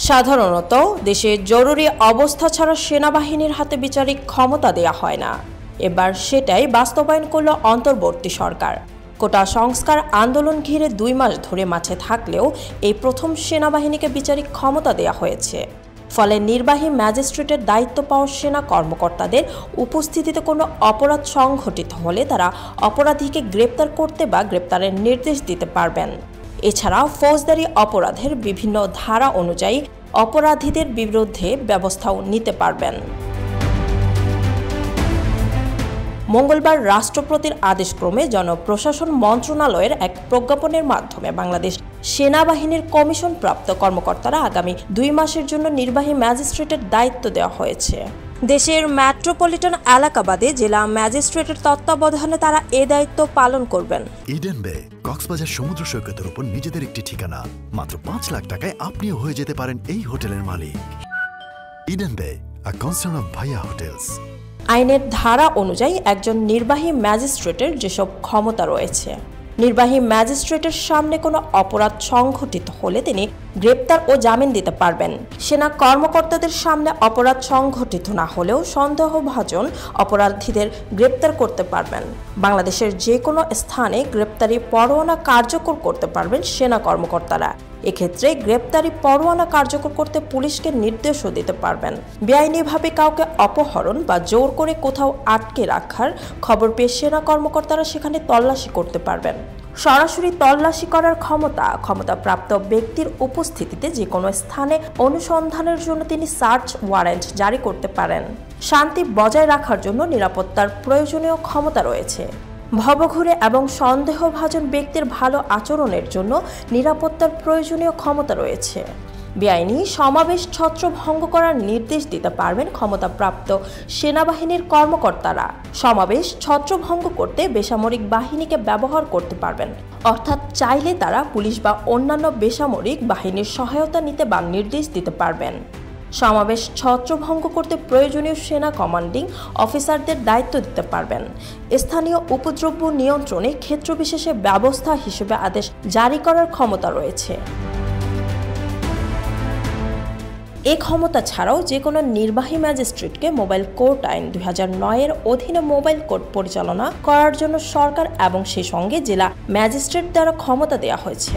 সাধারণত দেশে জরুরি অবস্থা ছাড়া সেনাবাহিনীর হাতে বিচারিক ক্ষমতা দেয়া হয় না। এবার সেটাই বাস্তবায়ন করল অন্তর্বর্তী সরকার। কোটা সংস্কার আন্দোলন ঘিরে 2 মাস ধরে মাঠে থাকলেও এই প্রথম সেনাবাহিনীকে বিচারিক ক্ষমতা দেয়া হয়েছে। ফলে নির্বাহী ম্যাজিস্ট্রেটের দায়িত্ব পাওয়া সেনা কর্মকর্তাদের উপস্থিতিতে কোনো অপরাধ সংঘটিত হলে তারা অপরাধীকে গ্রেপ্তার করতে বা গ্রেপ্তারের নির্দেশ দিতে পারবেন। এছাড়া ফৌজদারি অপরাধের বিভিন্ন ধারা অনুযায়ী অপরাধীদের বিরুদ্ধে ব্যবস্থাও নিতে পারবেন। মঙ্গলবার রাষ্ট্রপতির আদেশক্রমে জনপ্রশাসন মন্ত্রণালয়ের এক প্রজ্ঞাপনের মাধ্যমে বাংলাদেশ সেনাবাহিনীর কমিশনপ্রাপ্ত কর্মকর্তারা আগামী 2 মাসের জন্য নির্বাহী ম্যাজিস্ট্রেটের দায়িত্ব দেওয়া হয়েছে। দেশের মেট্রোপলিটন এলাকা বাদে জেলা ম্যাজিস্ট্রেটের তত্ত্বাবধানে তারা এ দায়িত্ব পালন করবেন। ইডেন বে কক্সবাজার সমুদ্র সৈকতের উপর নিজেদের একটি ঠিকানা। মাত্র 5 লাখ টাকায় আপনিও হয়ে যেতে পারেন এই হোটেলের মালিক। ইডেন বে, আ কনসার্ন অফ ভাইয়া হোটেলস। আইনের ধারা অনুযায়ী একজন নির্বাহী ম্যাজিস্ট্রেটের যেসব ক্ষমতা রয়েছে, নির্বাহী ম্যাজিস্ট্রেটের সামনে কোনো অপরাধ সংঘটিত হলে তিনি গ্রেপ্তার ও জামিন দিতে পারবেন। সেনা কর্মকর্তাদের সামনে অপরাধ সংঘটিত না হলেও সন্দেহভাজন অপরাধীদের গ্রেপ্তার করতে পারবেন। বাংলাদেশের যে কোনো স্থানে গ্রেপ্তারি পরোয়ানা কার্যকর করতে পারবেন সেনা কর্মকর্তারা। এক্ষেত্রে গ্রেপ্তারি পরোয়ানা কার্যকর করতে পুলিশকে নির্দেশও দিতে পারবেন। বেআইনিভাবে কাউকে অপহরণ বা জোর করে কোথাও আটকে রাখার খবর পেয়ে সেনা কর্মকর্তারা সেখানে তল্লাশি করতে পারবেন। সরাসরি তল্লাশি করার ক্ষমতাপ্রাপ্ত ব্যক্তির উপস্থিতিতে যে কোনো স্থানে অনুসন্ধানের জন্য তিনি সার্চ ওয়ারেন্ট জারি করতে পারেন। শান্তি বজায় রাখার জন্য নিরাপত্তার প্রয়োজনীয় ক্ষমতা রয়েছে। ভবঘুরে এবং সন্দেহভাজন ব্যক্তির ভালো আচরণের জন্য নিরাপত্তার প্রয়োজনীয় ক্ষমতা রয়েছে। বেআইনি সমাবেশ ছত্রভঙ্গ করার নির্দেশ দিতে পারবেন ক্ষমতাপ্রাপ্ত সেনাবাহিনীর কর্মকর্তারা। সমাবেশ ছত্রভঙ্গ করতে বেসামরিক বাহিনীকে ব্যবহার করতে পারবেন, অর্থাৎ চাইলে তারা পুলিশ বা অন্যান্য বেসামরিক বাহিনীর সহায়তা নিতে বা নির্দেশ দিতে পারবেন। সমাবেশ ছত্রভঙ্গ করতে প্রয়োজনীয় সেনা কমান্ডিং অফিসারদের দায়িত্ব দিতে পারবেন। স্থানীয় উপদ্রব্য নিয়ন্ত্রণে ক্ষেত্রবিশেষে ব্যবস্থা হিসেবে আদেশ জারি করার ক্ষমতা রয়েছে। এই ক্ষমতা ছাড়াও যে কোনো নির্বাহী ম্যাজিস্ট্রেটকে মোবাইল কোর্ট আইন 2009-এর অধীনে মোবাইল কোর্ট পরিচালনা করার জন্য সরকার এবং সেই সঙ্গে জেলা ম্যাজিস্ট্রেট দ্বারা ক্ষমতা দেওয়া হয়েছে।